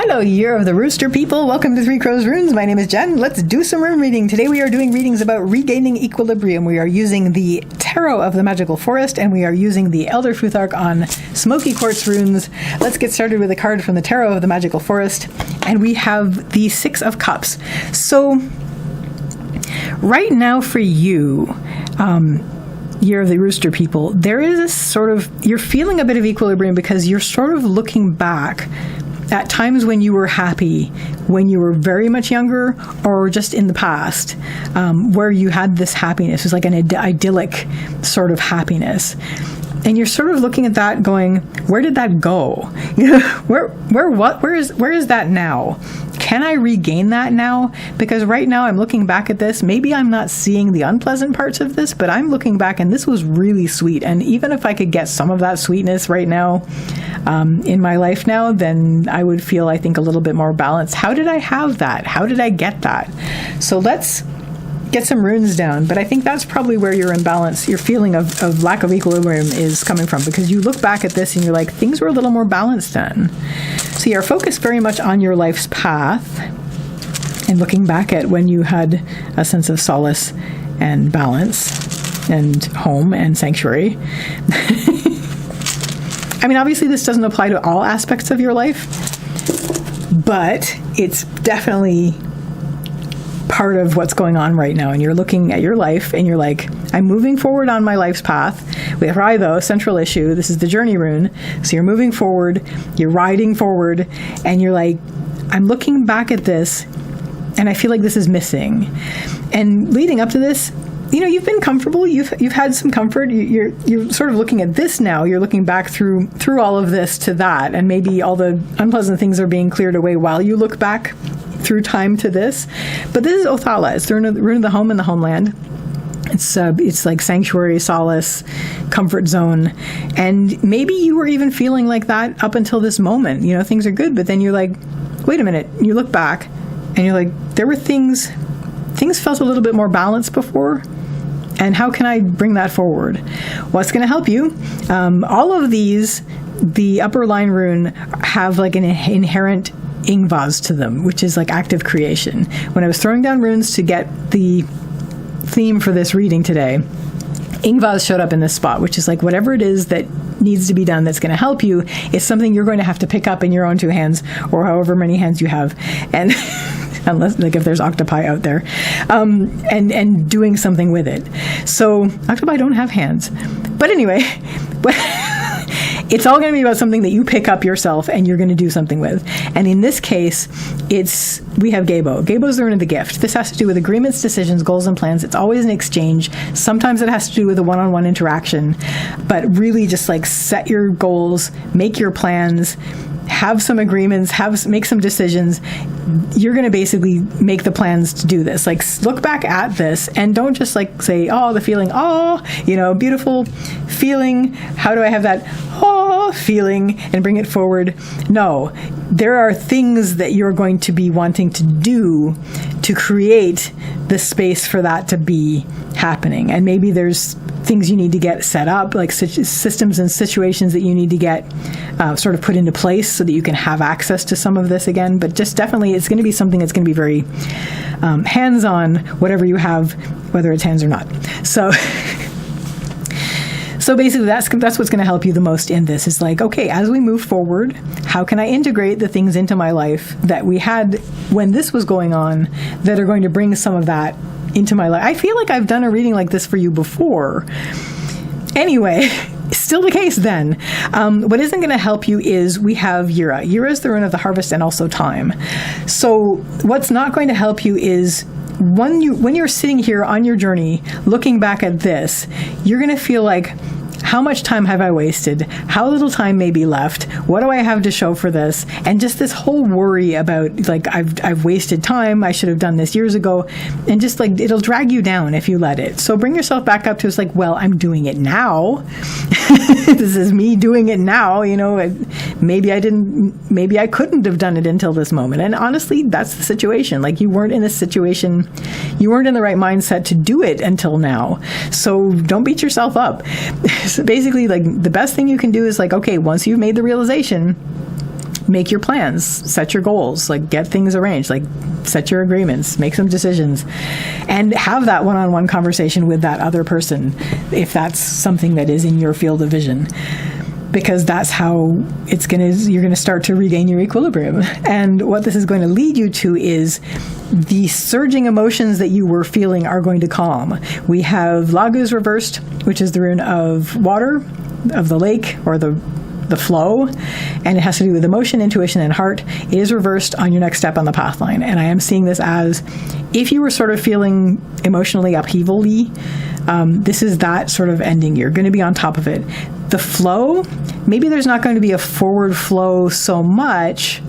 Hello, Year of the Rooster people. Welcome to Three Crows Runes. My name is Jen. Let's do some rune reading. Today we are doing readings about regaining equilibrium. We are using the Tarot of the Magical Forest, and we are using the Elder Futhark on smoky quartz runes. Let's get started with a card from the Tarot of the Magical Forest, and we have the Six of Cups. So, right now for you, Year of the Rooster people, there is a sort of, you're feeling a bit of equilibrium because you're sort of looking back at times when you were happy, when you were very much younger, or just in the past, where you had this happiness. It was like an idyllic sort of happiness. And you're sort of looking at that going, where did that go? Where is that now? Can I regain that now? Because right now I'm looking back at this. Maybe I'm not seeing the unpleasant parts of this, but I'm looking back and this was really sweet. And even if I could get some of that sweetness right now in my life now, then I would feel, I think, a little bit more balanced. How did I have that? How did I get that? So let's get some runes down, but I think that's probably where your imbalance, your feeling of lack of equilibrium is coming from, because you look back at this and you're like, things were a little more balanced then. So you're focused very much on your life's path and looking back at when you had a sense of solace and balance and home and sanctuary. I mean, obviously this doesn't apply to all aspects of your life, but it's definitely part of what's going on right now. And you're looking at your life and you're like, I'm moving forward on my life's path. With Raido, central issue, this is the journey rune. So you're moving forward, you're riding forward, and you're like, I'm looking back at this and I feel like this is missing. And leading up to this, you know, you've been comfortable, you've had some comfort, you're sort of looking at this now, you're looking back through all of this to that, and maybe all the unpleasant things are being cleared away while you look back through time to this. But this is Othala. It's the rune of the home and the homeland. It's like sanctuary, solace, comfort zone. And maybe you were even feeling like that up until this moment. You know, things are good, but then you're like, wait a minute. You look back and you're like, there were things felt a little bit more balanced before. And how can I bring that forward? What's going to help you? All of these, the upper line rune, have like an inherent ingvas to them, which is like active creation. When I was throwing down runes to get the theme for this reading today, ingvas showed up in this spot, which is like whatever it is that needs to be done that's going to help you is something you're going to have to pick up in your own two hands, or however many hands you have, and unless, like, if there's octopi out there, and doing something with it. So octopi don't have hands, but anyway, it's all going to be about something that you pick up yourself and you're going to do something with. And in this case, we have Gabo. Gabo's the rune of the gift. This has to do with agreements, decisions, goals, and plans. It's always an exchange. Sometimes it has to do with a one-on-one interaction, but really just like set your goals, make your plans, have some agreements, make some decisions. You're going to basically make the plans to do this. Like, look back at this and don't just like say, oh, the feeling, oh, you know, beautiful feeling. How do I have that, oh, feeling, and bring it forward? No, there are things that you're going to be wanting to do to create the space for that to be happening. And maybe there's things you need to get set up, like systems and situations that you need to get sort of put into place so that you can have access to some of this again. But just definitely, it's going to be something that's going to be very hands-on, whatever you have, whether it's hands or not. So basically, that's what's going to help you the most in this. Is like, okay, as we move forward, how can I integrate the things into my life that we had when this was going on that are going to bring some of that into my life? I feel like I've done a reading like this for you before. Anyway, still the case then. What isn't going to help you is we have Yira. Yira is the rune of the harvest and also time. So what's not going to help you is when you're sitting here on your journey, looking back at this, you're going to feel like, how much time have I wasted? How little time may be left? What do I have to show for this? And just this whole worry about, like, I've wasted time. I should have done this years ago. And just like, it'll drag you down if you let it. So bring yourself back up to, it's like, well, I'm doing it now. This is me doing it now. You know, maybe I couldn't have done it until this moment. And honestly, that's the situation. Like, you weren't in this situation. You weren't in the right mindset to do it until now. So don't beat yourself up. So basically, like, the best thing you can do is like, okay, once you've made the realization, make your plans, set your goals, like get things arranged, like set your agreements, make some decisions, and have that one-on-one conversation with that other person if that's something that is in your field of vision. Because that's how you're going to start to regain your equilibrium. And what this is going to lead you to is the surging emotions that you were feeling are going to calm. We have Lagu's reversed, which is the rune of water, of the lake, or the flow, and it has to do with emotion, intuition, and heart. It is reversed on your next step on the path line. And I am seeing this as if you were sort of feeling emotionally upheaval-y, this is that sort of ending. You're going to be on top of it. The flow, maybe there's not going to be a forward flow so much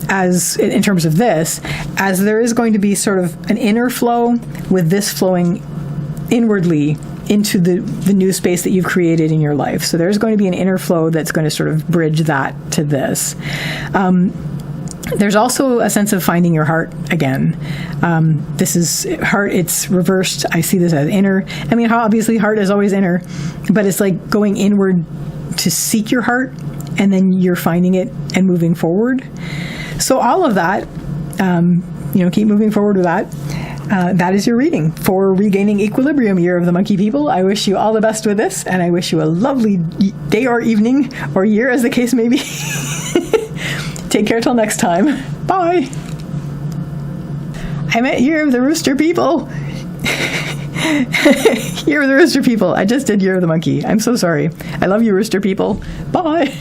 as in terms of this, as there is going to be sort of an inner flow with this flowing inwardly into the new space that you've created in your life. So there's going to be an inner flow that's going to sort of bridge that to this. There's also a sense of finding your heart again. This is heart, it's reversed. I see this as inner. I mean, obviously heart is always inner, but it's like going inward to seek your heart, and then you're finding it and moving forward. So all of that, keep moving forward with that. That is your reading for Regaining Equilibrium, Year of the Monkey People. I wish you all the best with this, and I wish you a lovely day or evening or year, as the case may be. Take care till next time. Bye. I meant Year of the Rooster People. Year of the Rooster People. I just did Year of the Monkey. I'm so sorry. I love you, Rooster People. Bye.